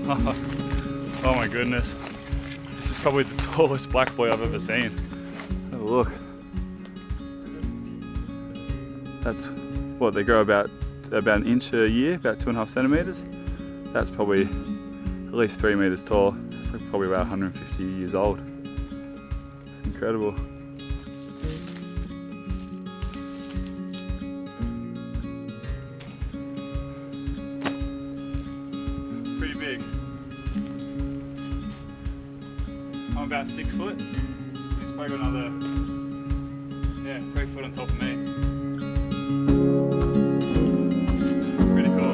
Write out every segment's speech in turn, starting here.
Oh my goodness. This is probably the tallest black boy I've ever seen. Have a look. That's what they grow about an inch a year, about 2.5 centimeters. That's probably at least 3 meters tall. It's like probably about 150 years old. It's incredible. Pretty big. I'm about 6 foot. It's probably got another, 3 foot on top of me. Pretty cool.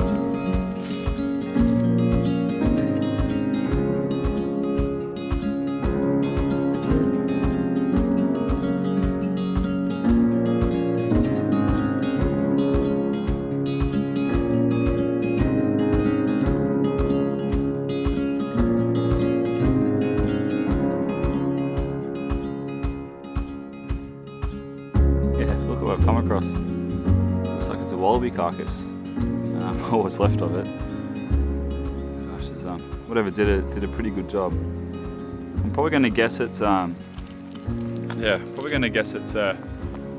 Look what I've come across. Looks like it's a wallaby carcass, or what's left of it. Gosh, whatever did it did a pretty good job. I'm probably going to guess it's it's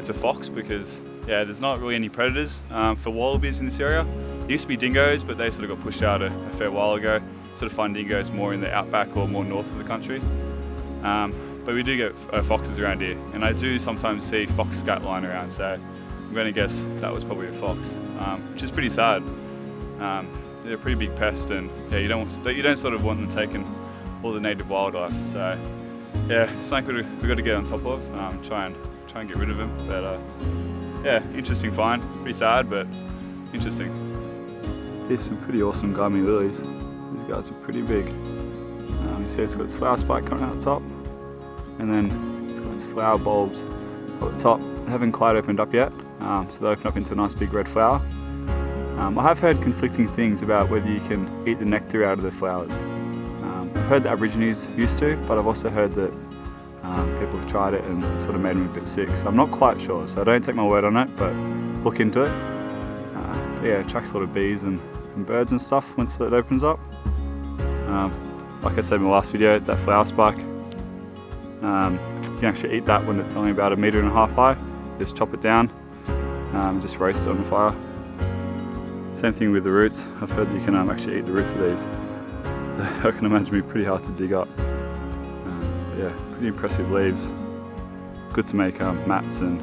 a fox because there's not really any predators for wallabies in this area. There used to be dingoes, but they sort of got pushed out a fair while ago. Sort of find dingoes more in the outback or more north of the country. But we do get foxes around here, and I do sometimes see fox scat lying around, so I'm going to guess that was probably a fox, which is pretty sad. They're a pretty big pest, and you don't sort of want them taking all the native wildlife. So it's something we've got to get on top of, try and get rid of them. But interesting find, pretty sad, but interesting. Here's some pretty awesome gummy lilies. These guys are pretty big. You see it's got its flower spike coming out the top. And then it's got its flower bulbs at the top. They haven't quite opened up yet, so they open up into a nice big red flower. I have heard conflicting things about whether you can eat the nectar out of the flowers. I've heard the Aborigines used to, but I've also heard that people have tried it and sort of made them a bit sick. So I'm not quite sure, so don't take my word on it, but look into it. It attracts a lot of bees and birds and stuff once it opens up. Like I said in my last video, that flower spike, you can actually eat that when it's only about 1.5 meters high. Just chop it down, just roast it on the fire. Same thing with the roots. I've heard that you can actually eat the roots of these. I can imagine it'd be pretty hard to dig up. Pretty impressive leaves. Good to make mats and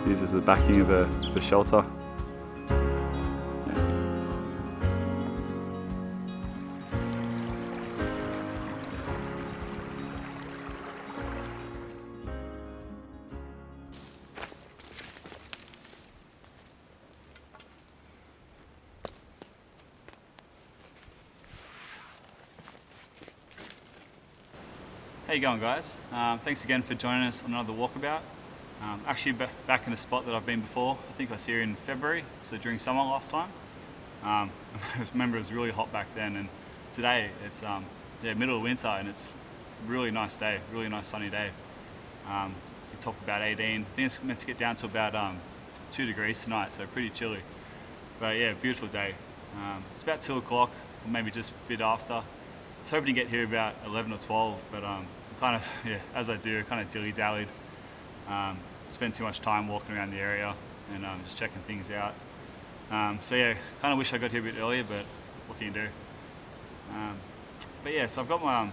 use as the backing of a shelter. How you going, guys? Thanks again for joining us on another walkabout. Actually back in the spot that I've been before. I think I was here in February, so during summer last time. I remember it was really hot back then, and today it's middle of winter and it's a really nice day, really nice sunny day. We topped about 18. I think it's meant to get down to about 2 degrees tonight, so pretty chilly. But beautiful day. It's about 2 o'clock, or maybe just a bit after. I was hoping to get here about 11 or 12, but kind of, as I do, kind of dilly-dallied. Spend too much time walking around the area and just checking things out. Kind of wish I got here a bit earlier, but what can you do? So I've got my,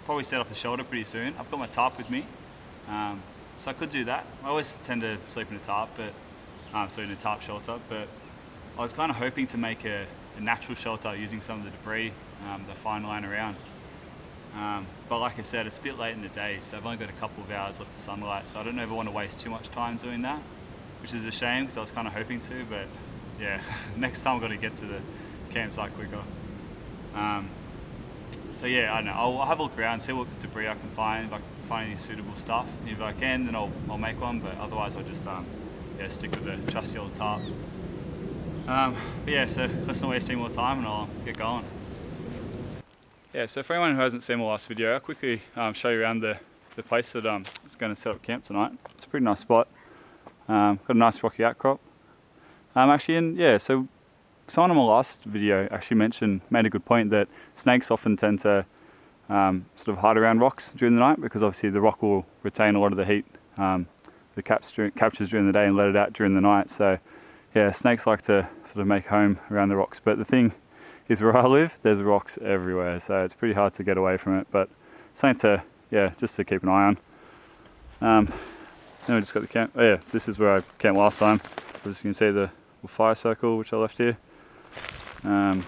probably set up a shelter pretty soon. I've got my tarp with me, so I could do that. I always tend to sleep in a tarp, but in a tarp shelter, but I was kind of hoping to make a natural shelter using some of the debris that I find lying around. But like I said, it's a bit late in the day, so I've only got a couple of hours left of sunlight, so I don't ever want to waste too much time doing that, which is a shame because I was kind of hoping to, but next time I've got to get to the campsite quicker. I don't know, I'll have a look around, see what debris I can find, if I can find any suitable stuff. If I can, then I'll make one, but otherwise I'll just stick with the trusty old tarp. So let's not waste any more time and I'll get going. So for anyone who hasn't seen my last video, I'll quickly show you around the place that I'm going to set up camp tonight. It's a pretty nice spot. Got a nice rocky outcrop. So someone in my last video actually made a good point that snakes often tend to sort of hide around rocks during the night, because obviously the rock will retain a lot of the heat the captures during the day and let it out during the night. So yeah, snakes like to sort of make home around the rocks. But the thing is, where I live, there's rocks everywhere, so it's pretty hard to get away from it. But something to, yeah, just to keep an eye on. Then we just got the camp. Oh yeah, so this is where I camped last time. As you can see, the fire circle which I left here, and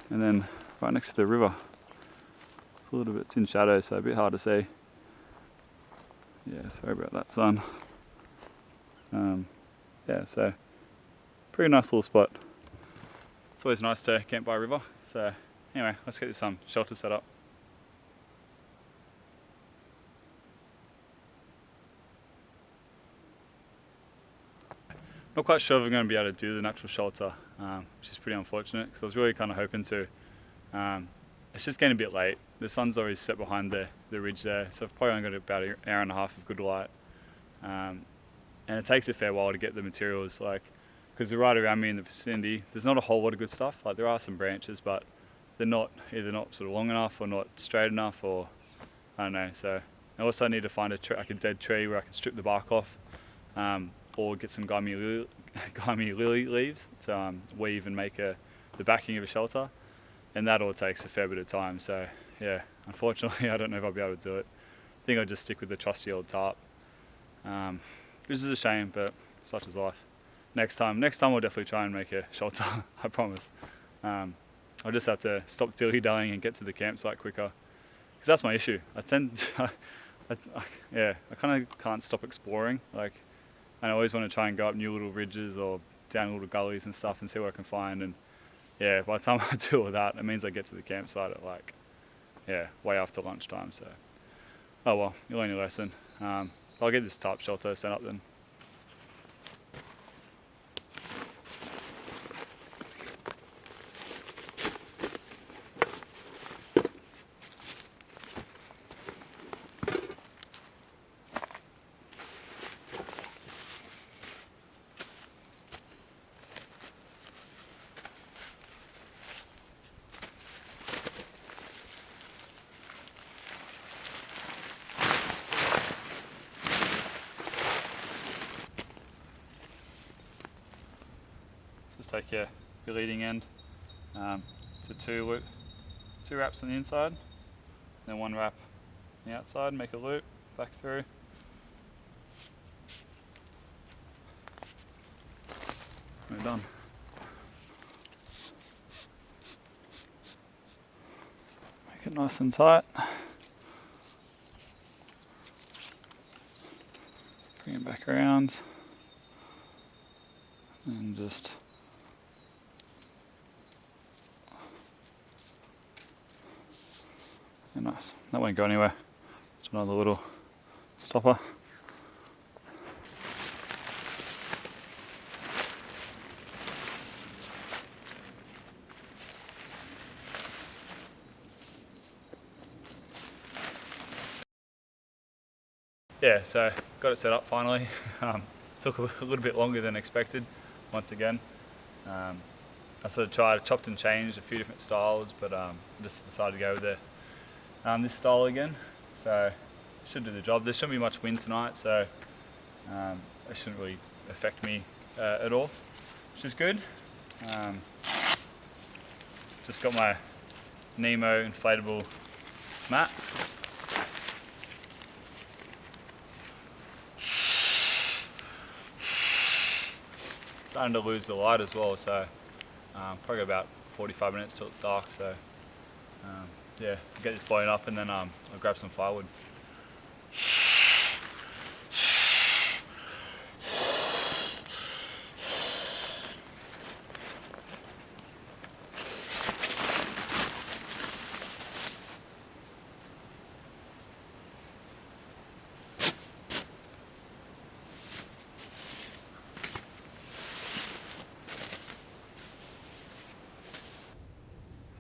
then right next to the river. It's a little bit, it's in shadow, so a bit hard to see. Yeah, sorry about that, sun. Yeah, so pretty nice little spot. It's always nice to camp by a river. So anyway, let's get this shelter set up. Not quite sure if I'm going to be able to do the natural shelter, which is pretty unfortunate, because I was really kind of hoping to. It's just getting a bit late. The sun's already set behind the ridge there, so I've probably only got about an hour and a half of good light. And it takes a fair while to get the materials, like, because right around me in the vicinity, there's not a whole lot of good stuff. Like, there are some branches, but they're either not sort of long enough or not straight enough, or I don't know. So I also need to find like a dead tree where I can strip the bark off. Or get some Gaimi lily leaves to weave and make the backing of a shelter, and that all takes a fair bit of time. So yeah, unfortunately I don't know if I'll be able to do it. I think I'll just stick with the trusty old tarp, which is a shame, but such is life. Next time I'll definitely try and make a shelter. I promise. I'll just have to stop dilly-dallying and get to the campsite quicker, because that's my issue. I tend to, I kind of can't stop exploring, like. And I always want to try and go up new little ridges or down little gullies and stuff and see what I can find. And yeah, by the time I do all that, it means I get to the campsite at like, yeah, way after lunchtime. So, oh well, you learn your lesson. I'll get this tarp shelter set up then. Just take your leading end to two wraps on the inside, then one wrap on the outside, make a loop back through. We're done. Make it nice and tight. Bring it back around and just nice. That won't go anywhere. It's another little stopper. Yeah, so got it set up finally. Took a little bit longer than expected, once again. I sort of chopped and changed a few different styles, but just decided to go with this style again. So should do the job. There shouldn't be much wind tonight, so it shouldn't really affect me at all, which is good. Just got my Nemo inflatable mat. Starting to lose the light as well, so probably about 45 minutes till it's dark. So yeah, get this blowing up and then I'll grab some firewood.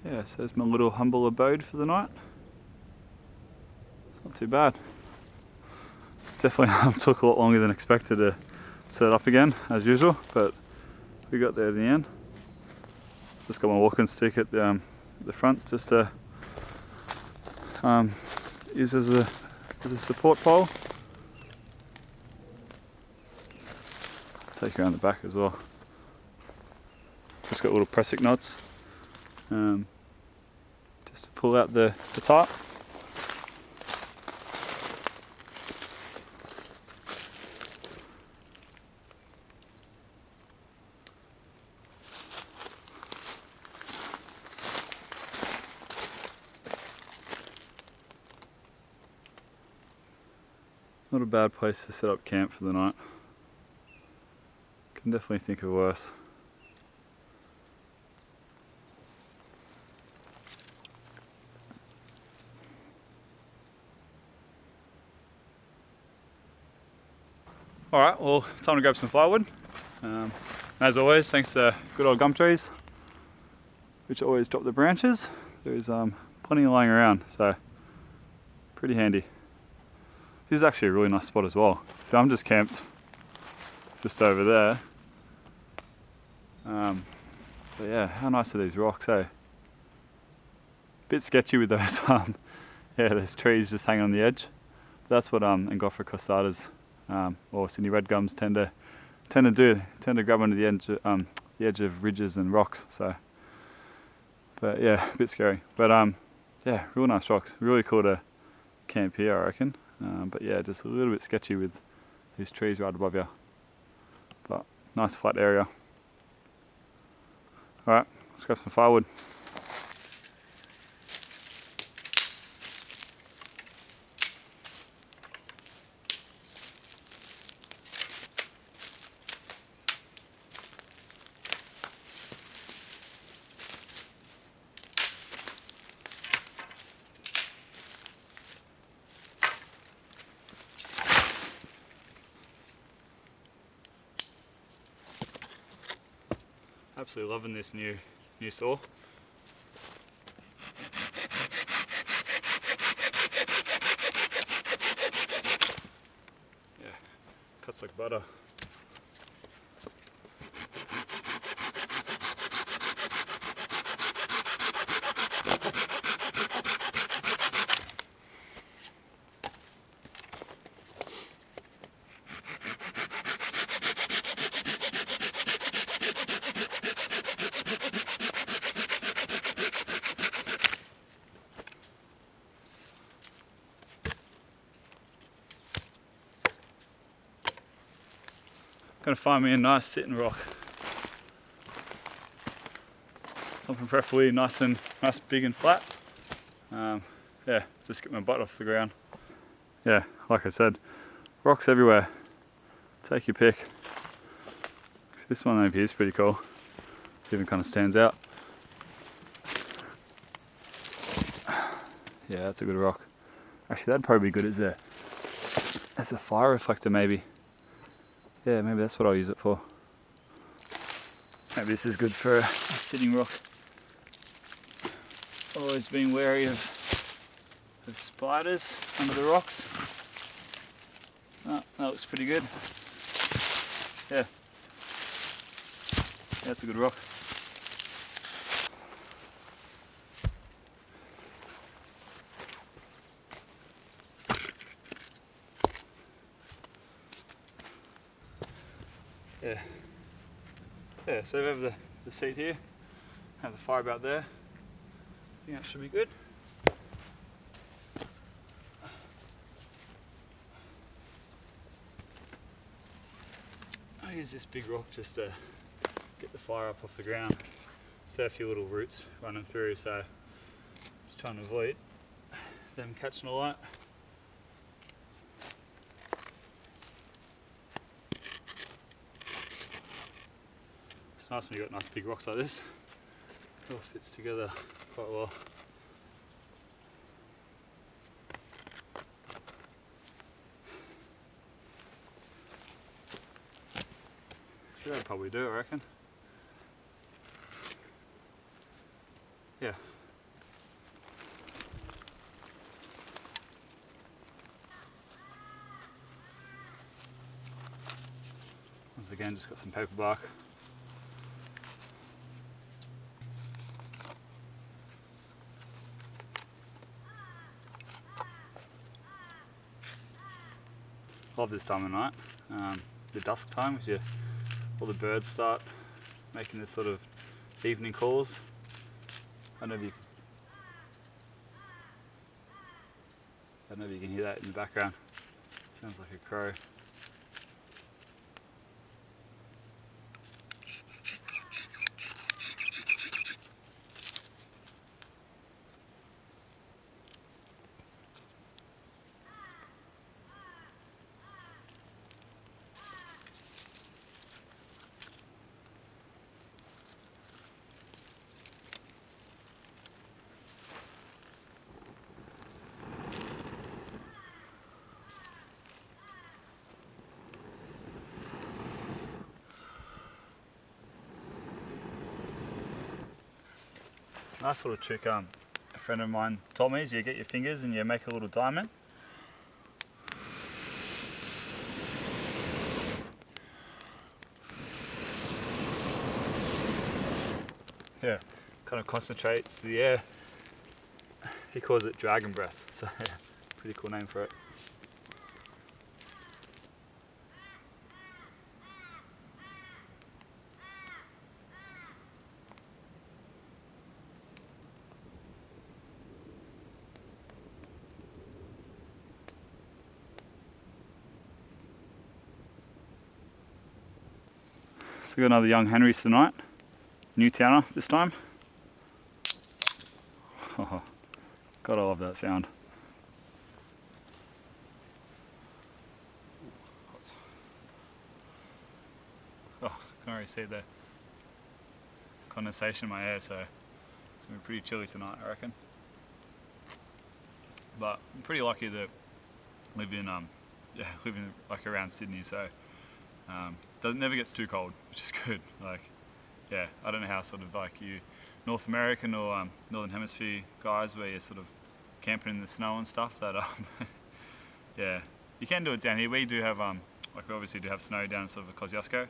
Yeah, so there's my little humble abode for the night. It's not too bad. Definitely took a lot longer than expected to set it up again, as usual, but we got there in the end. Just got my walking stick at the front, just to use as a support pole. Take you around the back as well. Just got little pressic knots, just to pull out the tarp. Not a bad place to set up camp for the night. Can definitely think of worse. Alright, well, time to grab some firewood. As always, thanks to good old gum trees, which always drop the branches. There's plenty lying around, so pretty handy. This is actually a really nice spot as well. So I'm just camped just over there. But yeah, how nice are these rocks, eh? Bit sketchy with those yeah, those trees just hanging on the edge. But that's what Angophrys costatas or Sydney red gums tend to do. Tend to grab onto the edge of ridges and rocks. So, but yeah, a bit scary. But yeah, real nice rocks. Really cool to camp here, I reckon. But yeah, just a little bit sketchy with these trees right above you. But nice flat area. Alright, let's grab some firewood. Absolutely loving this new saw. Yeah, cuts like butter. Gonna find me a nice sitting rock. Something preferably nice big and flat. Yeah, just get my butt off the ground. Yeah, like I said, rocks everywhere. Take your pick. This one over here is pretty cool. It even kind of stands out. Yeah, that's a good rock. Actually, that'd probably be good as a fire reflector, maybe. Yeah, maybe that's what I'll use it for. Maybe this is good for a sitting rock. Always been wary of spiders under the rocks. Oh, that looks pretty good. Yeah, that's a good rock. Yeah, so we have the seat here, have the Firewood there. I think that should be good. I use this big rock just to get the fire up off the ground. There's a fair few little roots running through, so just trying to avoid them catching a light. It's nice when you've got nice big rocks like this. It all fits together quite well. That'll probably do it, I reckon. Yeah. Once again, just got some paper bark. Love this time of night, the dusk time, because all the birds start making this sort of evening calls. I don't know if you can hear that in the background. Sounds like a crow. Nice little trick a friend of mine told me is you get your fingers and you make a little diamond. Yeah, kind of concentrates the air. He calls it dragon breath, so yeah, pretty cool name for it. So we got another young Henry's tonight, new towner this time. Oh, God, I love that sound. Oh, I can already see the condensation in my hair, so it's going to be pretty chilly tonight, I reckon. But I'm pretty lucky that living like around Sydney, so never gets too cold, which is good. Like, yeah, I don't know how sort of like you North American or Northern Hemisphere guys where you're sort of camping in the snow and stuff. That yeah, you can do it down here. We do have like we obviously do have snow down sort of Kosciuszko,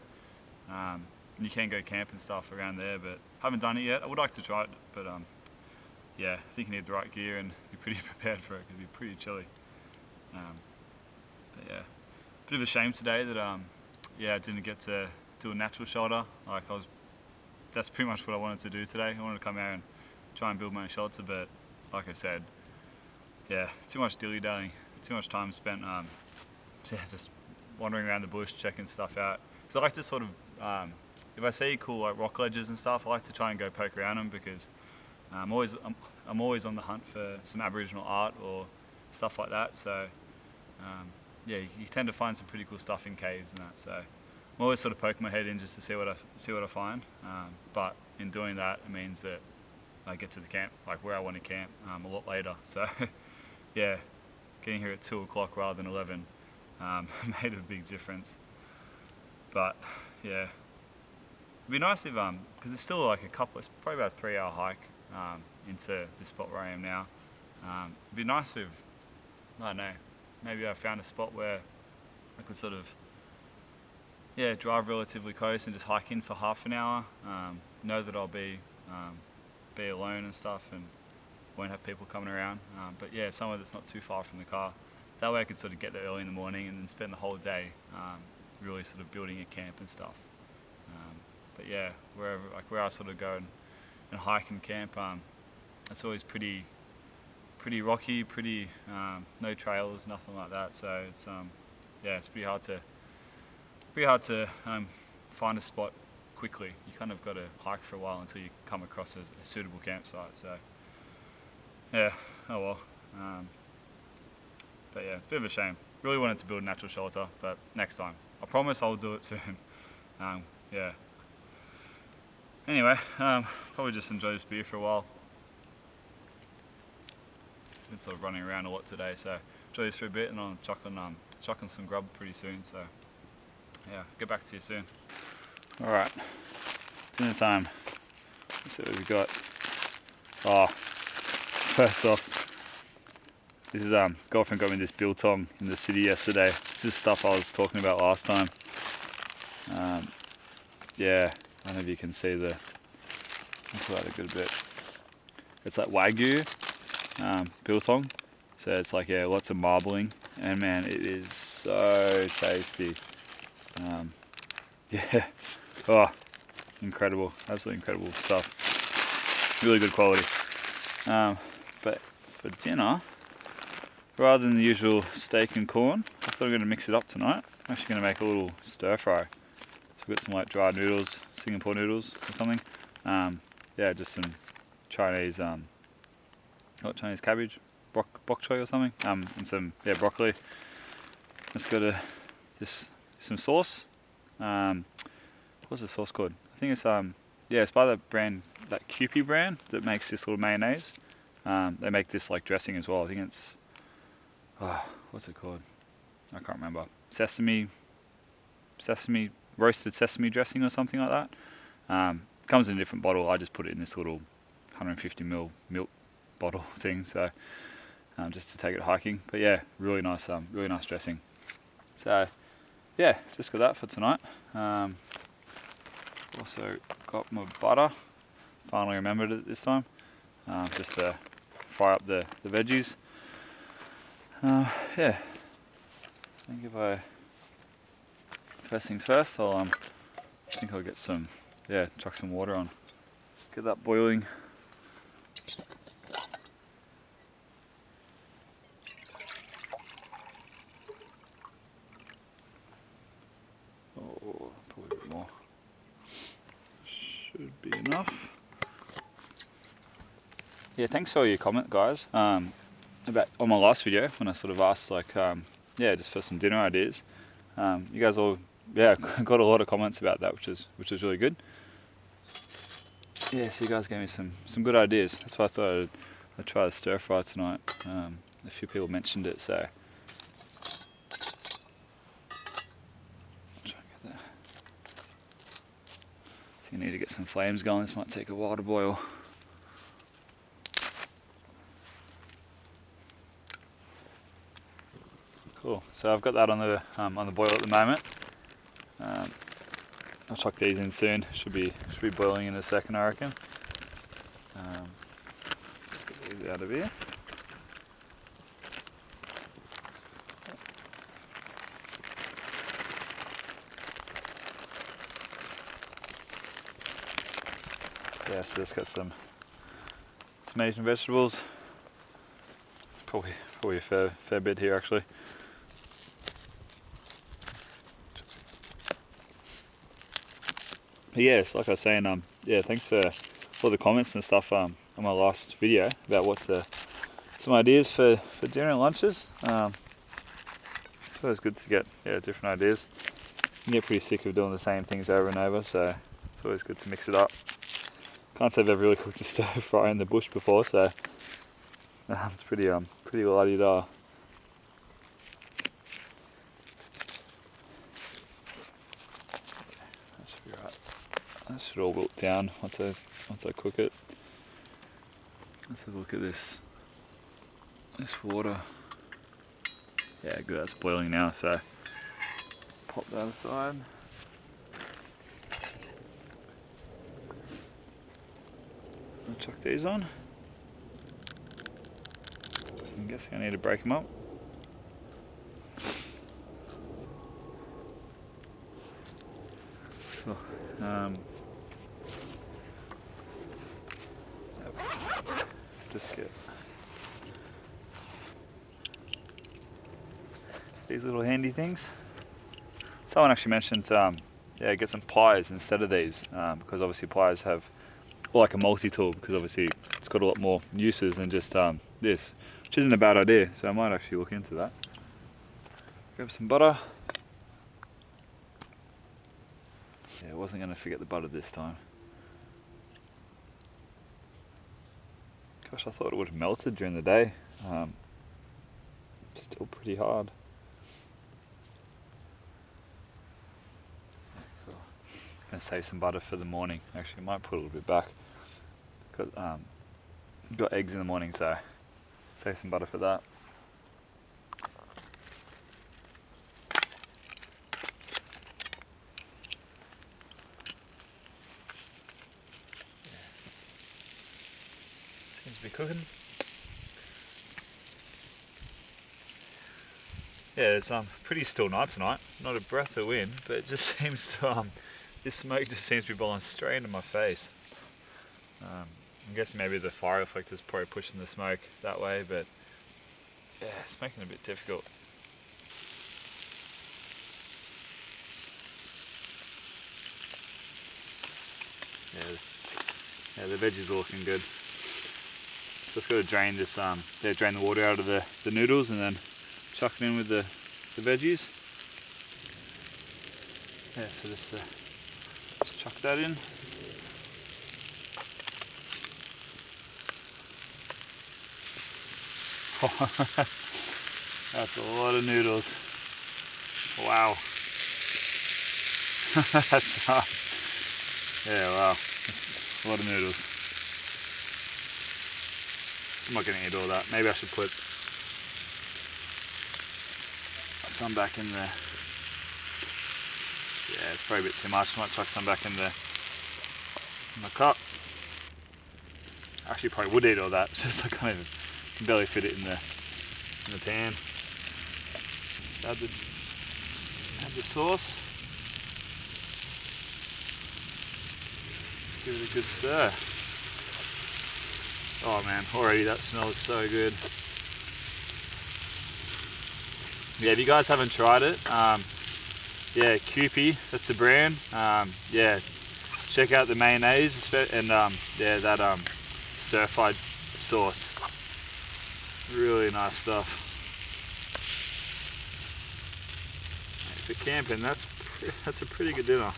and you can go camp and stuff around there. But haven't done it yet. I would like to try it, but yeah, I think you need the right gear and be pretty prepared for it. It'd be pretty chilly. But yeah, bit of a shame today that yeah, I didn't get to do a natural shelter. Like that's pretty much what I wanted to do today. I wanted to come out and try and build my own shelter, but like I said, yeah, too much dilly-dallying, too much time spent yeah, just wandering around the bush, checking stuff out. Because I like to sort of, if I see cool like rock ledges and stuff, I like to try and go poke around them because I'm always on the hunt for some Aboriginal art or stuff like that. So yeah, you tend to find some pretty cool stuff in caves and that. So I'm always sort of poking my head in just to see what I find. But in doing that, it means that I get to the camp, like where I want to camp, a lot later. So yeah, getting here at 2 o'clock rather than 11 made a big difference. But yeah, it'd be nice if because it's still like it's probably about a 3-hour hike into this spot where I am now. It'd be nice if, I don't know, maybe I found a spot where I could sort of, yeah, drive relatively close and just hike in for half an hour. Know that I'll be alone and stuff and won't have people coming around. But yeah, somewhere that's not too far from the car. That way I could sort of get there early in the morning and then spend the whole day really sort of building a camp and stuff. But yeah, where I sort of go and hike and camp, it's always pretty rocky, no trails, nothing like that. So it's yeah, it's pretty hard to find a spot quickly. You kind of got to hike for a while until you come across a suitable campsite. So yeah, oh well. But yeah, it's a bit of a shame. Really wanted to build a natural shelter, but next time. I promise I'll do it soon. Yeah. Anyway, probably just enjoy this beer for a while. Been sort of running around a lot today, so enjoy this for a bit, and I'm chucking some grub pretty soon. So yeah, get back to you soon. All right, dinner time. Let's see what we've got. Oh, first off, this is girlfriend got me this biltong in the city yesterday. This is stuff I was talking about last time. Yeah, I don't know if you can see I'll pull out a good bit. It's like Wagyu biltong, so it's like, yeah, lots of marbling, and man, it is so tasty. Yeah, oh, incredible, absolutely incredible stuff. Really good quality. But for dinner, rather than the usual steak and corn, I thought I'm going to mix it up tonight. I'm actually going to make a little stir fry. So we've got some like dried noodles, Singapore noodles or something. Yeah, just some Chinese, Chinese cabbage, bok choy or something, and some broccoli. Let's go to some sauce. What's the sauce called? I think it's it's by the brand, that Kewpie brand that makes this little mayonnaise. They make this like dressing as well. I think it's what's it called? I can't remember. Sesame roasted sesame dressing or something like that. Comes in a different bottle. I just put it in this little 150ml milk bottle thing, so just to take it hiking. But yeah, really nice dressing. So yeah, just got that for tonight. Also got my butter. Finally remembered it this time. Just to fry up the veggies. Yeah, I think if I first things first, I think I'll get some, chuck some water on, get that boiling. Oh, probably a bit more. Should be enough. Yeah, thanks for all your comment, guys. About on my last video when I sort of asked like, just for some dinner ideas. You guys all, got a lot of comments about that, which is really good. Yeah, so you guys gave me some good ideas. That's why I thought I'd try the stir fry tonight. A few people mentioned it, so. Try and get that. I think I need to get some flames going. This might take a while to boil. Cool. So I've got that on the boil at the moment. I'll chuck these in soon. Should be boiling in a second, I reckon. Get these out of here. Yeah, so just got some Asian vegetables. Probably a fair bit here actually. But yeah, it's like I was saying, thanks for all the comments and stuff on my last video about some ideas for dinner and lunches. It's always good to get different ideas. You get pretty sick of doing the same things over and over, so it's always good to mix it up. Can't say I've ever really cooked a stir fry in the bush before, so it's pretty la-di-da. That should be right. That should all wilt down once I cook it. Let's have a look at this water. Yeah, good. That's boiling now, so pop that aside. I'll chuck these on. I'm guessing I need to break them up. Cool. Just get these little handy things. Someone actually mentioned, get some pliers instead of these, because obviously pliers have like a multi-tool, because obviously it's got a lot more uses than just this, which isn't a bad idea, so I might actually look into that. Grab some butter. Yeah, I wasn't going to forget the butter this time. Gosh, I thought it would have melted during the day. Still pretty hard. Cool. I'm going to save some butter for the morning. Actually, I might put a little bit back. Got eggs in the morning, so save some butter for that. Seems to be cooking. Yeah, it's pretty still night tonight. Not a breath of wind, but it just seems to this smoke just seems to be blowing straight into my face. I'm guessing maybe the fire reflector's probably pushing the smoke that way, but yeah, it's making it a bit difficult. Yeah, the veggies are looking good. Just got to drain this, drain the water out of the noodles and then chuck it in with the veggies. Yeah, so just chuck that in. That's a lot of noodles. Wow. That's, yeah, wow. That's a lot of noodles. I'm not going to eat all that. Maybe I should put some back in there. Yeah, it's probably a bit too much. I might chuck some back in the cup. Actually, probably would eat all that. It's just I can't even barely fit it in the pan. Add the sauce. Give it a good stir. Oh man, already that smells so good. Yeah, if you guys haven't tried it, yeah, Kewpie, that's the brand. Yeah, check out the mayonnaise and yeah, that stir-fried sauce. Really nice stuff. For camping, that's a pretty good dinner.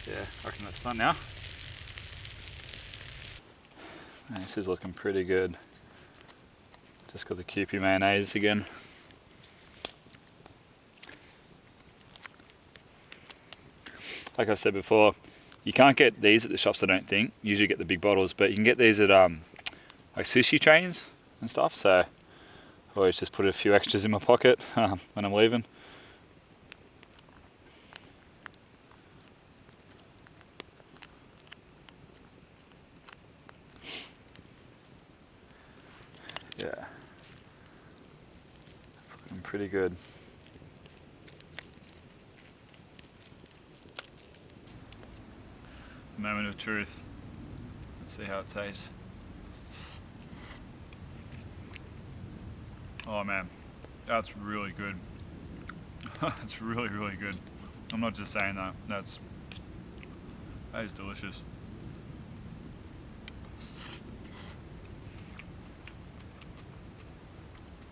Yeah, I reckon that's done now. This is looking pretty good. Just got the Kewpie mayonnaise again. Like I said before, you can't get these at the shops, I don't think. You usually get the big bottles, but you can get these at like sushi trains and stuff. So I always just put a few extras in my pocket when I'm leaving. Yeah, it's looking pretty good. Moment of truth. Let's see how it tastes. Oh man, that's really good. That's really, really good. I'm not just saying that. That is delicious.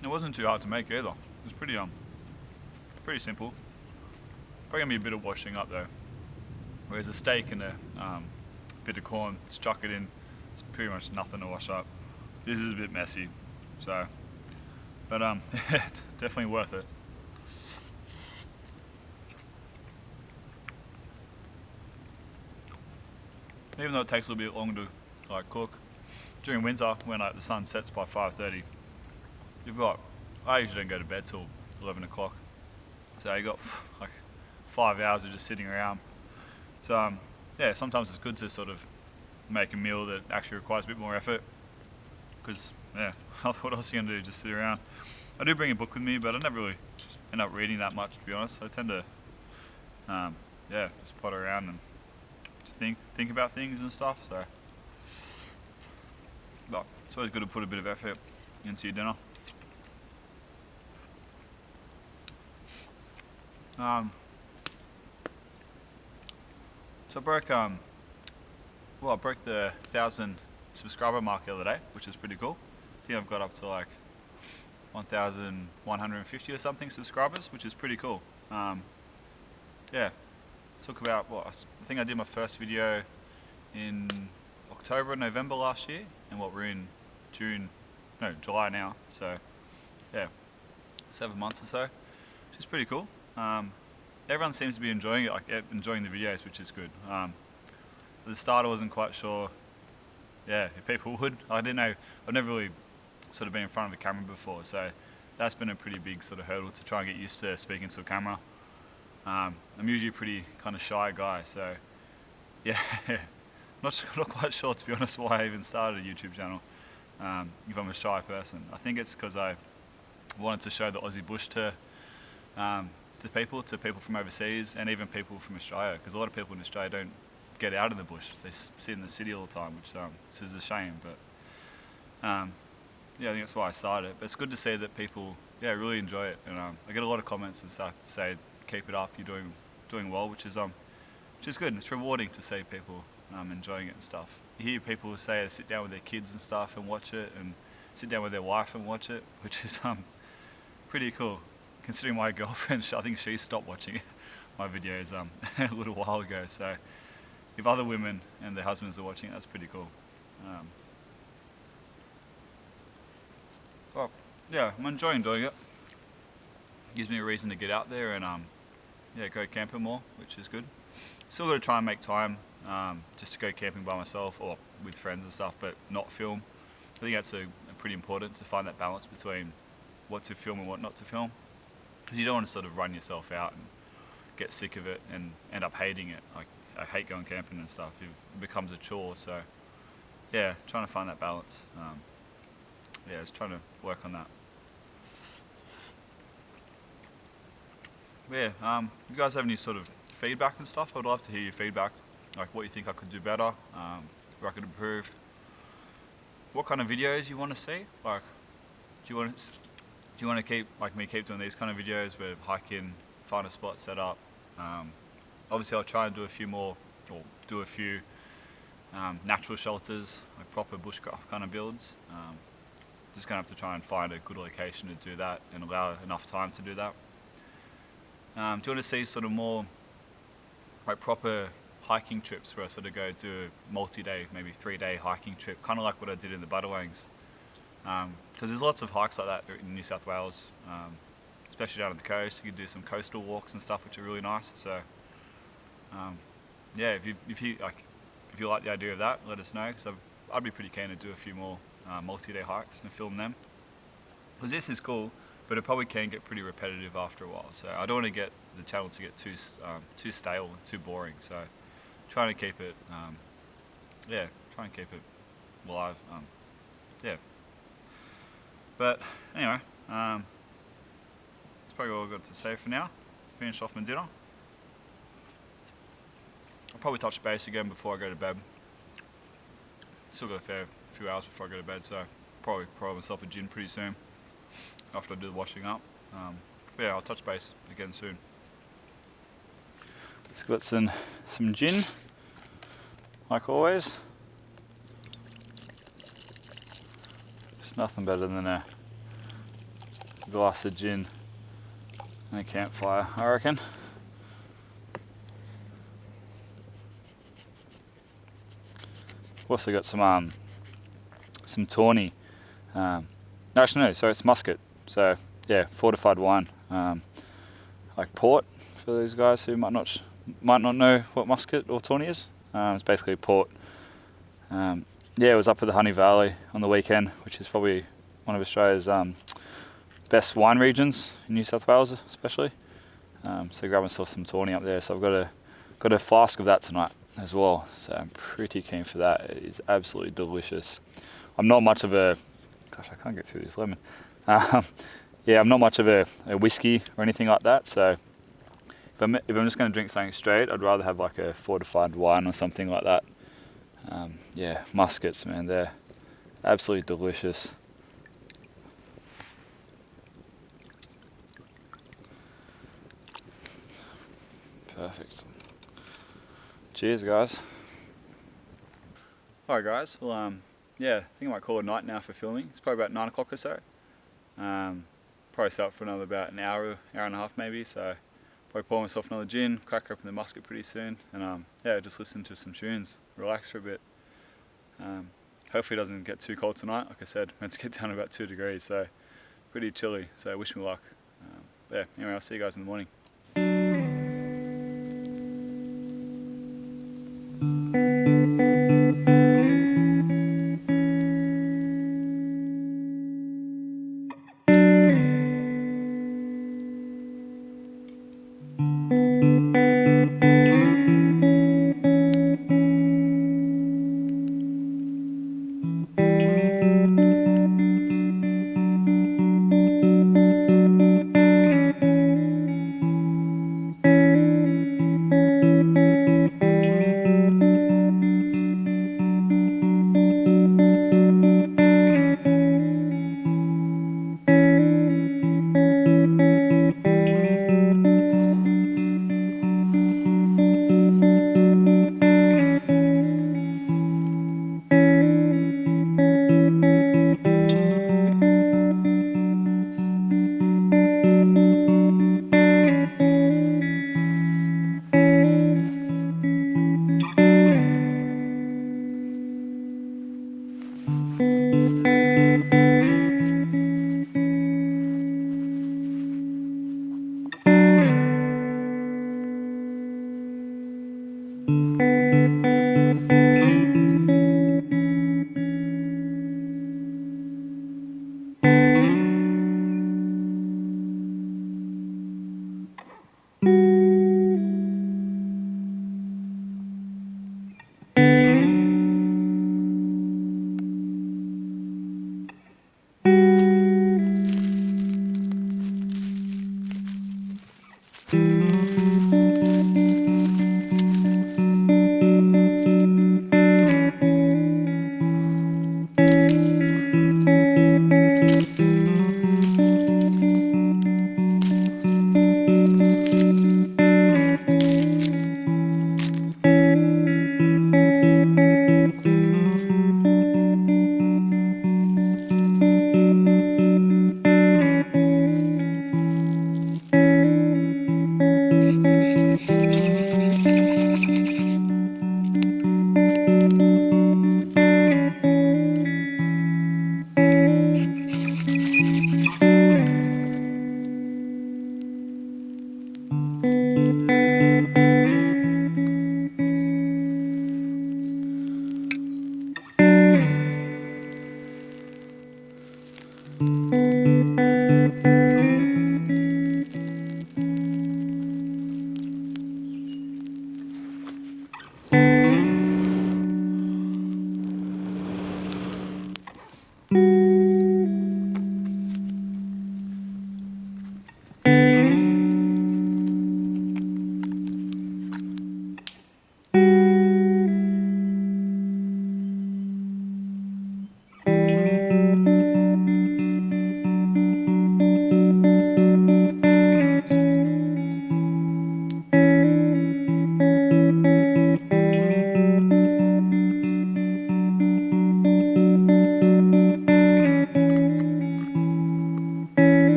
It wasn't too hard to make either. It was pretty simple. Probably gonna be a bit of washing up though. Whereas a steak and a bit of corn, just chuck it in, it's pretty much nothing to wash up. This is a bit messy, so, but definitely worth it. Even though it takes a little bit longer to like cook, during winter when like the sun sets by 5:30, you've got, I usually don't go to bed till 11 o'clock, so you got like 5 hours of just sitting around. So yeah, sometimes it's good to sort of make a meal that actually requires a bit more effort, because yeah, what else are you gonna do, just sit around? I do bring a book with me, but I never really end up reading that much, to be honest. I tend to yeah, just potter around and think about things and stuff. So but it's always good to put a bit of effort into your dinner. So I broke I broke the 1,000 subscriber mark the other day, which is pretty cool. I think I've got up to like 1,150 or something subscribers, which is pretty cool. Yeah, took about I think I did my first video in October, November last year, and we're in July now. So yeah, 7 months or so, which is pretty cool. Everyone seems to be enjoying it, like enjoying the videos, which is good. At the start I wasn't quite sure, yeah, if people would. I didn't know, I've never really sort of been in front of a camera before, so that's been a pretty big sort of hurdle to try and get used to speaking to a camera. I'm usually a pretty kind of shy guy, so yeah, not quite sure, to be honest, why I even started a YouTube channel, if I'm a shy person. I think it's because I wanted to show the Aussie bush to people from overseas and even people from Australia, because a lot of people in Australia don't get out of the bush. They sit in the city all the time, which is a shame. But yeah, I think that's why I started it. But it's good to see that people really enjoy it, and I get a lot of comments and stuff to say keep it up, you're doing well, which is good. It's rewarding to see people enjoying it and stuff. You hear people say they sit down with their kids and stuff and watch it, and sit down with their wife and watch it, which is pretty cool. Considering my girlfriend, I think she stopped watching my videos a little while ago. So if other women and their husbands are watching it, that's pretty cool. Well, yeah, I'm enjoying doing it. Gives me a reason to get out there and go camping more, which is good. Still got to try and make time just to go camping by myself or with friends and stuff, but not film. I think that's pretty important, to find that balance between what to film and what not to film, because you don't want to sort of run yourself out and get sick of it and end up hating it. Like, I hate going camping and stuff. It becomes a chore. So yeah, trying to find that balance. Just trying to work on that. But yeah, you guys have any sort of feedback and stuff? I'd love to hear your feedback, like what you think I could do better, where I could improve, what kind of videos you want to see. Like, do you want to keep doing these kind of videos where hiking, find a spot, set up? Obviously I'll try and do a few more, or do a few natural shelters, like proper bushcraft kind of builds. Just gonna have to try and find a good location to do that and allow enough time to do that. Do you want to see sort of more like proper hiking trips where I sort of go do a multi-day, maybe 3-day hiking trip, kind of like what I did in the Butterwangs? Because there's lots of hikes like that in New South Wales, especially down on the coast. You can do some coastal walks and stuff, which are really nice. So yeah, if you like the idea of that, let us know, because I'd be pretty keen to do a few more multi-day hikes and film them. Because this is cool, but it probably can get pretty repetitive after a while. So I don't want to get the channel to get too stale and too boring. So trying to keep it, live. But anyway, that's probably all I've got to say for now. Finish off my dinner. I'll probably touch base again before I go to bed. Still got a fair few hours before I go to bed, so probably pour myself a gin pretty soon after I do the washing up. But yeah, I'll touch base again soon. Just got some gin, like always. There's nothing better than a glass of gin and a campfire, I reckon. Also got some tawny. Actually no, sorry, it's muscat. So yeah, fortified wine, like port for those guys who might not know what muscat or tawny is. It's basically port. Yeah, it was up at the Honey Valley on the weekend, which is probably one of Australia's best wine regions in New South Wales, especially. So grab myself some tawny up there. So I've got a flask of that tonight as well. So I'm pretty keen for that. It is absolutely delicious. I'm not much of a, gosh, I can't get through this lemon. Yeah, I'm not much of a whiskey or anything like that. So if I'm just going to drink something straight, I'd rather have like a fortified wine or something like that. Yeah, muscats, man, they're absolutely delicious. Perfect. Cheers, guys. Alright guys, well yeah, I think I might call it a night now for filming. It's probably about 9 o'clock or so. Probably stay up for another about an hour and a half maybe, so probably pour myself another gin, crack open the muscat pretty soon, and yeah, just listen to some tunes, relax for a bit. Hopefully it doesn't get too cold tonight. Like I said, meant to get down to about 2 degrees, so pretty chilly, so wish me luck. Yeah, anyway, I'll see you guys in the morning.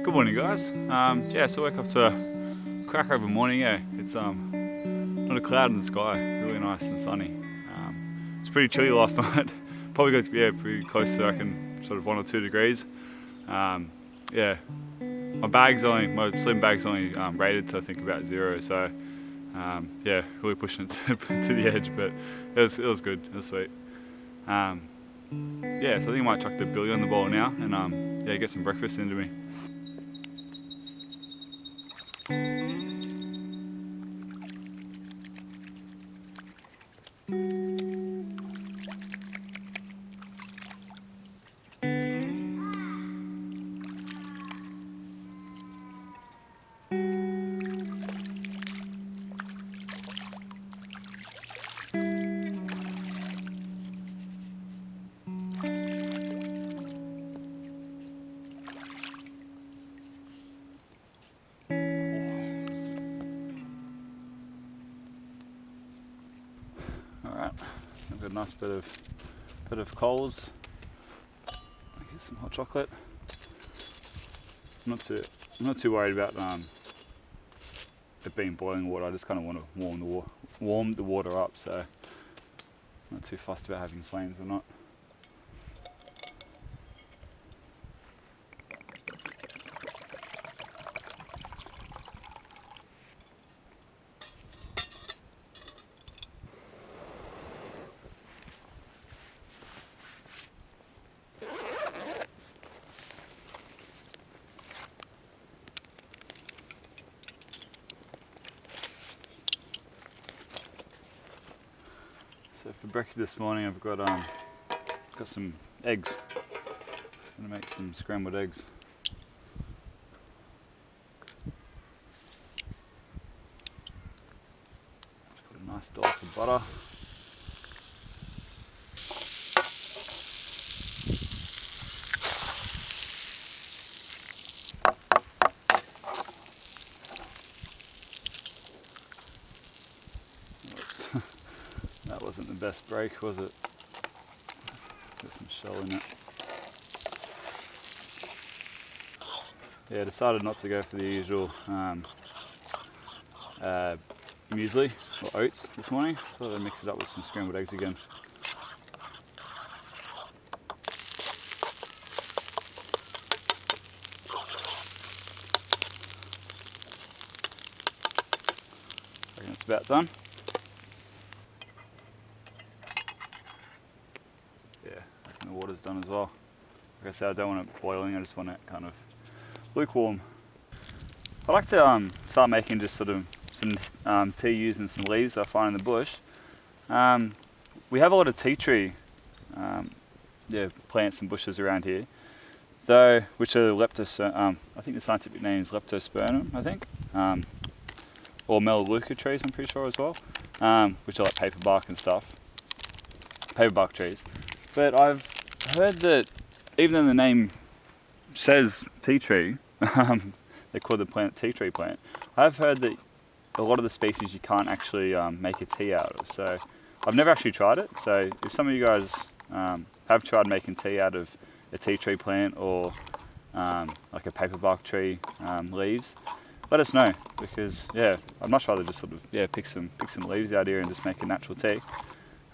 Good morning, guys. Yeah, so I woke up to a crack over morning. Yeah, it's not a cloud in the sky. Really nice and sunny. It's pretty chilly last night. Probably got to be pretty close to, I reckon, sort of 1 or 2 degrees. Yeah, my slim bag's only rated to I think about 0. So yeah, really pushing it to the edge, but it was good. It was sweet. Yeah, so I think I might chuck the billy on the bowl now and yeah, get some breakfast into me. Alright, I've got a nice bit of coals. I get some hot chocolate. I'm not too worried about it being boiling water. I just kind of want to warm the water up, so I'm not too fussed about having flames or not. So for breakfast this morning, I've got some eggs. I'm gonna make some scrambled eggs. Just put a nice dollop of butter. That wasn't the best break, was it? Got some shell in it. Yeah, I decided not to go for the usual muesli or oats this morning. Thought I'd mix it up with some scrambled eggs again. I reckon it's about done. The water's done as well. Like I said, I don't want it boiling, I just want it kind of lukewarm. I like to start making just sort of some tea using some leaves I find in the bush. We have a lot of tea tree plants and bushes around here, though, which are I think the scientific name is Leptospermum, I think, or Melaleuca trees, I'm pretty sure as well, which are like paper bark and stuff, paper bark trees. But I've heard that even though the name says tea tree, they call the plant tea tree plant, I've heard that a lot of the species you can't actually make a tea out of. So I've never actually tried it. So if some of you guys have tried making tea out of a tea tree plant or like a paper bark tree leaves, let us know, because yeah, I'd much rather just sort of pick some leaves out here and just make a natural tea.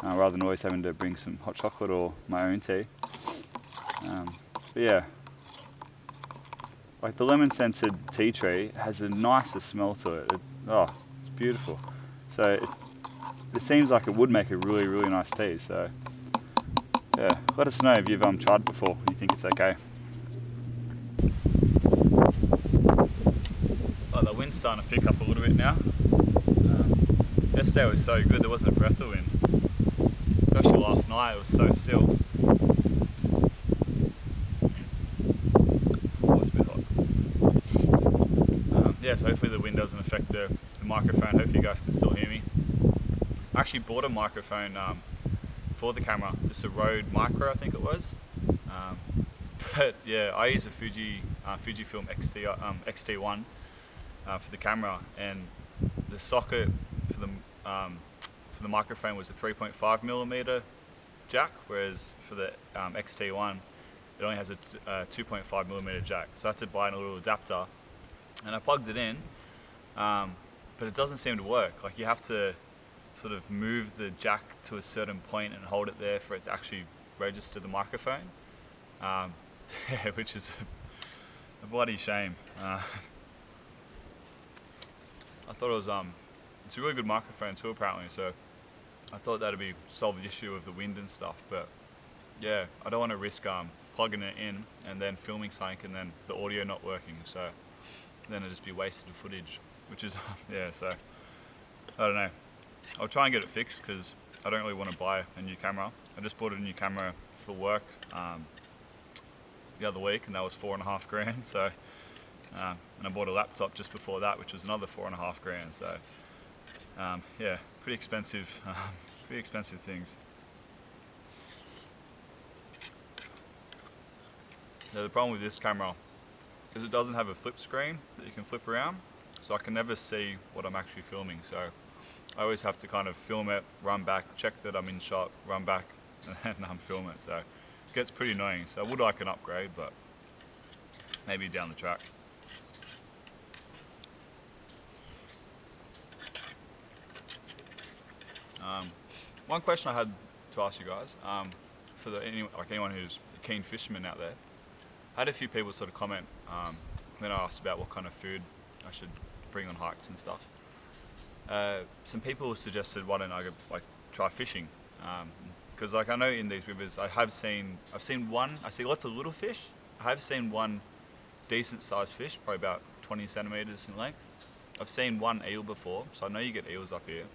Rather than always having to bring some hot chocolate or my own tea. But yeah, like the lemon scented tea tree has the nicest smell to it. Oh, it's beautiful. So it seems like it would make a really, really nice tea. So yeah, let us know if you've tried it before. You think it's okay. Oh, the wind's starting to pick up a little bit now. Yesterday was so good, there wasn't a breath of wind. Especially last night, it was so still. Oh, it's a bit hot. Yeah, so hopefully the wind doesn't affect the microphone. Hopefully you guys can still hear me. I actually bought a microphone for the camera, just a Rode Micro I think it was. But yeah, I use a Fujifilm XT1 for the camera, and the socket for the microphone was a 3.5mm jack, whereas for the XT1 it only has a 2.5mm jack. So I had to buy a little adapter, and I plugged it in, but it doesn't seem to work. Like you have to sort of move the jack to a certain point and hold it there for it to actually register the microphone, which is a bloody shame. I thought it was it's a really good microphone too apparently, so I thought that'd be solve the issue of the wind and stuff. But yeah, I don't want to risk plugging it in and then filming something and then the audio not working, so then it'd just be wasted footage, which is yeah. So I don't know. I'll try and get it fixed because I don't really want to buy a new camera. I just bought a new camera for work the other week, and that was $4.5 grand. So, and I bought a laptop just before that, which was another $4.5 grand. So, yeah, pretty expensive things. Now, the problem with this camera is it doesn't have a flip screen that you can flip around, so I can never see what I'm actually filming. So I always have to kind of film it, run back, check that I'm in shot, run back, and then film it. So it gets pretty annoying. So I would like an upgrade, but maybe down the track. One question I had to ask you guys, for anyone who's a keen fisherman out there, I had a few people sort of comment when I asked about what kind of food I should bring on hikes and stuff. Some people suggested why don't I go, try fishing, because I know in these rivers I've seen I see lots of little fish. I have seen one decent sized fish, probably about 20 centimeters in length. I've seen one eel before, so I know you get eels up here.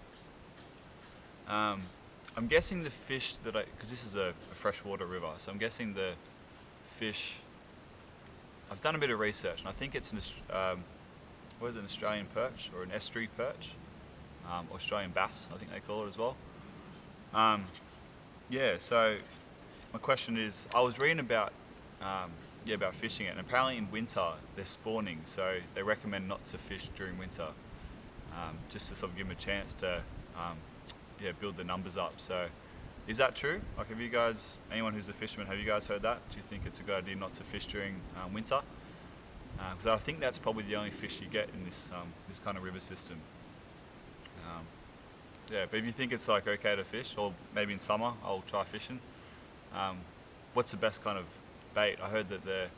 I'm guessing the fish that because this is a freshwater river, so I'm guessing the fish, I've done a bit of research and I think it's an Australian perch or an estuary perch, Australian bass I think they call it as well. Yeah, so my question is, I was reading about fishing it, and apparently in winter they're spawning, so they recommend not to fish during winter, just to sort of give them a chance to build the numbers up. So is that true? Like, have you guys, anyone who's a fisherman, have you guys heard that? Do you think it's a good idea not to fish during winter? Because I think that's probably the only fish you get in this kind of river system. Yeah, but if you think it's like okay to fish, or maybe in summer I'll try fishing, what's the best kind of bait? I heard that they're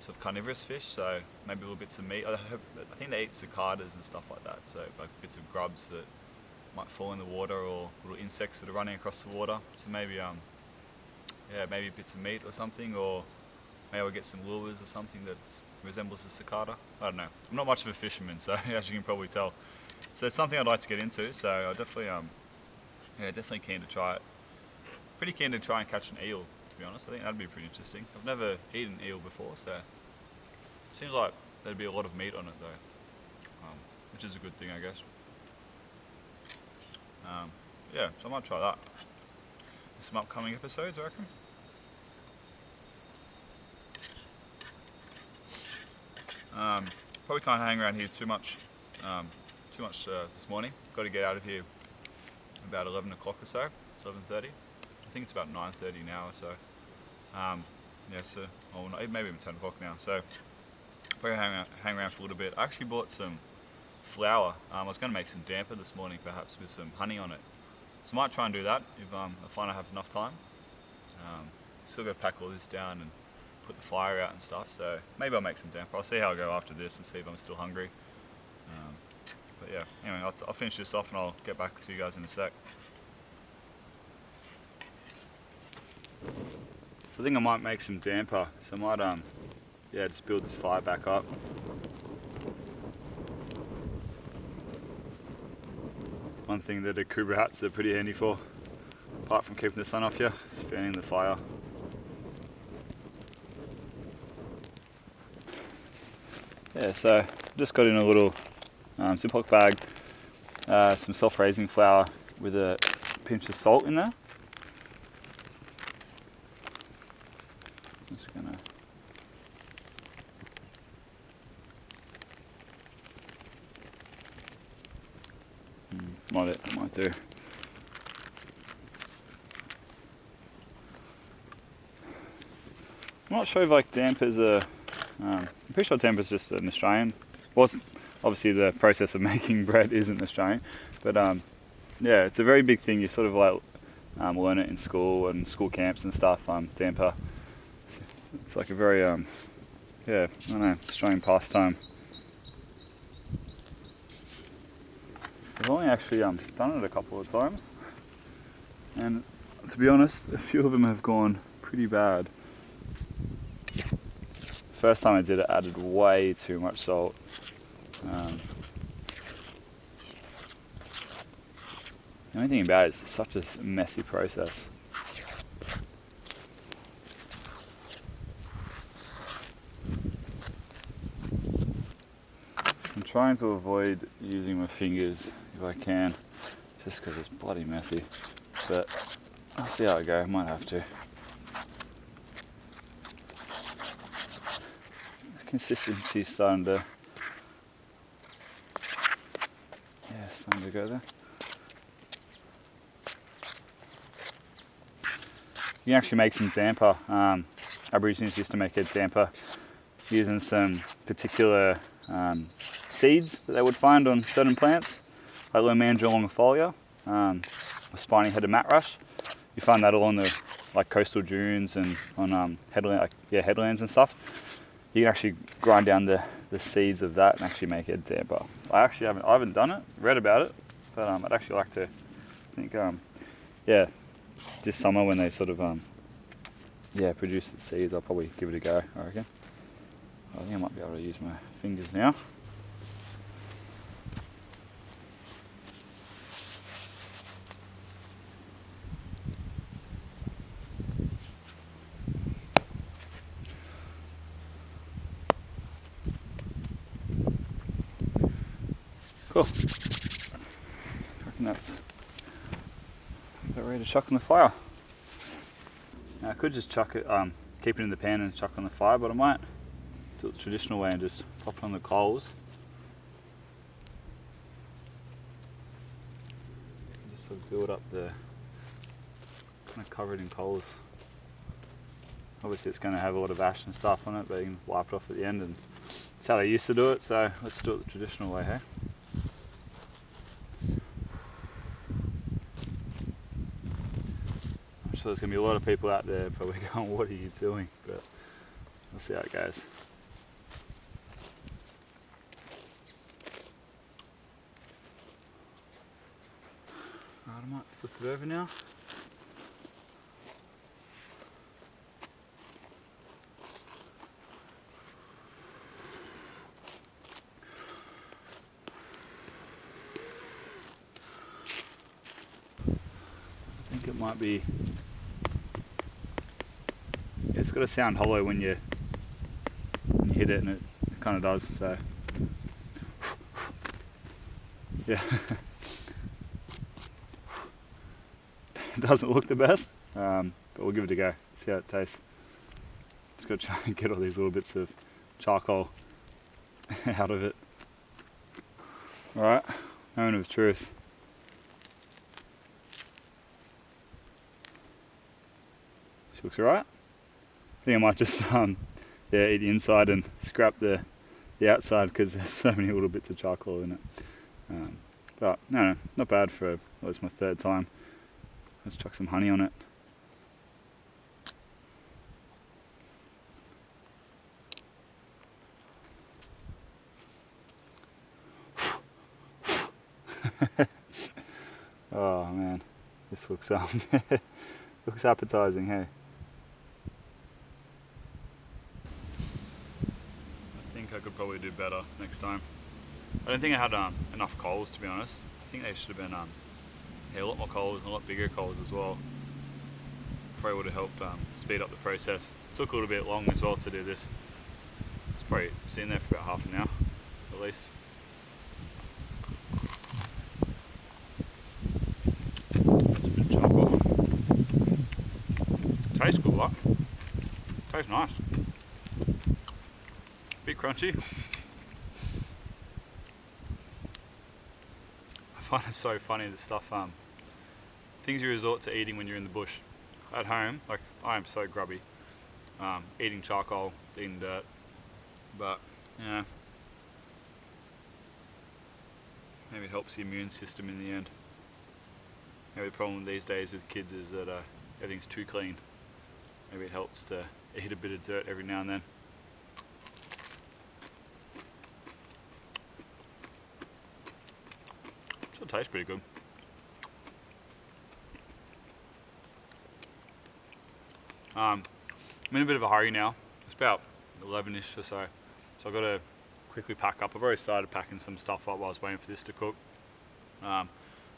sort of carnivorous fish, so maybe little bits of meat. I think they eat cicadas and stuff like that, so like bits of grubs that might fall in the water, or little insects that are running across the water. So maybe maybe bits of meat or something, or maybe I'll get some lures or something that resembles a cicada. I don't know. I'm not much of a fisherman, so as you can probably tell. So it's something I'd like to get into, so I definitely definitely keen to try it. Pretty keen to try and catch an eel, to be honest. I think that'd be pretty interesting. I've never eaten eel before, so it seems like there'd be a lot of meat on it though, which is a good thing, I guess. Yeah, so I might try that. Some upcoming episodes, I reckon. Probably can't hang around here too much this morning. Got to get out of here about 11 o'clock or so, 11:30. I think it's about 9:30 now or so. Maybe even 10 o'clock now. So probably hang around for a little bit. I actually bought some flour. I was going to make some damper this morning, perhaps with some honey on it. So I might try and do that if I find I have enough time. Still got to pack all this down and put the fire out and stuff, so maybe I'll make some damper. I'll see how I go after this and see if I'm still hungry. But yeah, anyway, I'll finish this off and I'll get back to you guys in a sec. I think I might make some damper, so I might yeah, just build this fire back up. One thing that Hooroo hats are pretty handy for, apart from keeping the sun off you, is fanning the fire. Yeah, so just got in a little Ziploc bag, some self-raising flour with a pinch of salt in there. Just gonna might do. I'm not sure if like dampers are. I'm pretty sure damper's just an Australian. Well, obviously the process of making bread isn't Australian, but yeah, it's a very big thing. You sort of like learn it in school and school camps and stuff. Damper. It's like a very yeah, I don't know, Australian pastime. I've only actually done it a couple of times, and to be honest, a few of them have gone pretty bad. First time I did it, I added way too much salt. The only thing about it is it's such a messy process. I'm trying to avoid using my fingers if I can, just because it's bloody messy. But I'll see how I go, I might have to. Consistency is starting to, yeah, starting to go there. You can actually make some damper. Aborigines used to make a damper using some particular seeds that they would find on certain plants, like Lomandra longifolia, or spiny-headed matrush. You find that all on the like coastal dunes and on headlands and stuff. You can actually grind down the seeds of that and actually make a damper. I haven't done it, read about it, but I'd actually like to. I think yeah, this summer when they sort of yeah, produce the seeds, I'll probably give it a go, I reckon. I think I might be able to use my fingers now. Cool. I reckon that's about ready to chuck in the fire. Now I could just chuck it, keep it in the pan and chuck it on the fire, but I might do it the traditional way and just pop it on the coals. Just sort of build up the, kind of cover it in coals. Obviously it's going to have a lot of ash and stuff on it, but you can wipe it off at the end, and that's how they used to do it, so let's do it the traditional way, hey? So there's going to be a lot of people out there probably going, what are you doing? But we'll see how it goes. Right, I might flip it over now. I think it might be. It's got to sound hollow when you hit it, and it kind of does, so yeah. It doesn't look the best, but we'll give it a go, see how it tastes. Just got to try and get all these little bits of charcoal out of it. Alright, moment of truth. She looks alright. I think I might just yeah, eat the inside and scrap the outside because there's so many little bits of charcoal in it. But no, not bad for, well, it's my third time. Let's chuck some honey on it. Oh man, this looks looks appetizing, hey. I think I could probably do better next time. I don't think I had enough coals, to be honest. I think they should have been yeah, a lot more coals and a lot bigger coals as well. Probably would have helped speed up the process. It took a little bit long as well to do this. It's probably sitting there for about half an hour at least. That's a bit of charcoal. Tastes good, like. Tastes nice. Bit crunchy. I find it so funny, the stuff, things you resort to eating when you're in the bush. At home, like, I am so grubby. Eating charcoal, eating dirt, but, yeah. Maybe it helps the immune system in the end. Maybe the problem these days with kids is that everything's too clean. Maybe it helps to eat a bit of dirt every now and then. Still tastes pretty good. I'm in a bit of a hurry now. It's about 11ish or so. So I've got to quickly pack up. I've already started packing some stuff up while I was waiting for this to cook. So I'm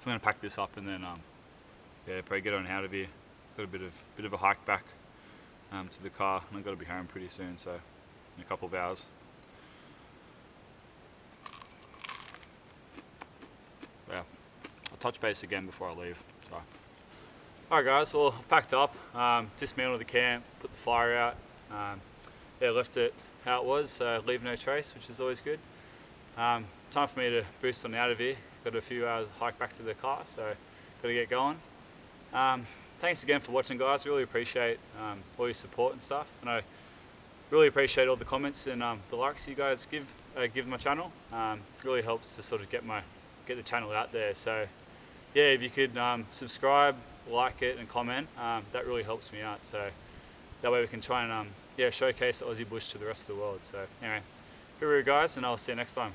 going to pack this up and then yeah, probably get on out of here. Got a bit of a hike back to the car, and I've got to be home pretty soon, so in a couple of hours. Yeah, I'll touch base again before I leave. So. Alright guys, well I've packed up, dismantled the camp, put the fire out, yeah, left it how it was, so leave no trace, which is always good. Time for me to boost on out of here. Got a few hours hike back to the car, so got to get going. Thanks again for watching guys, really appreciate all your support and stuff, and I really appreciate all the comments and the likes you guys give my channel. Really helps to sort of get the channel out there, so yeah, if you could subscribe, like it and comment, that really helps me out, so that way we can try and yeah, showcase the Aussie bush to the rest of the world. So anyway, hooroo guys, and I'll see you next time.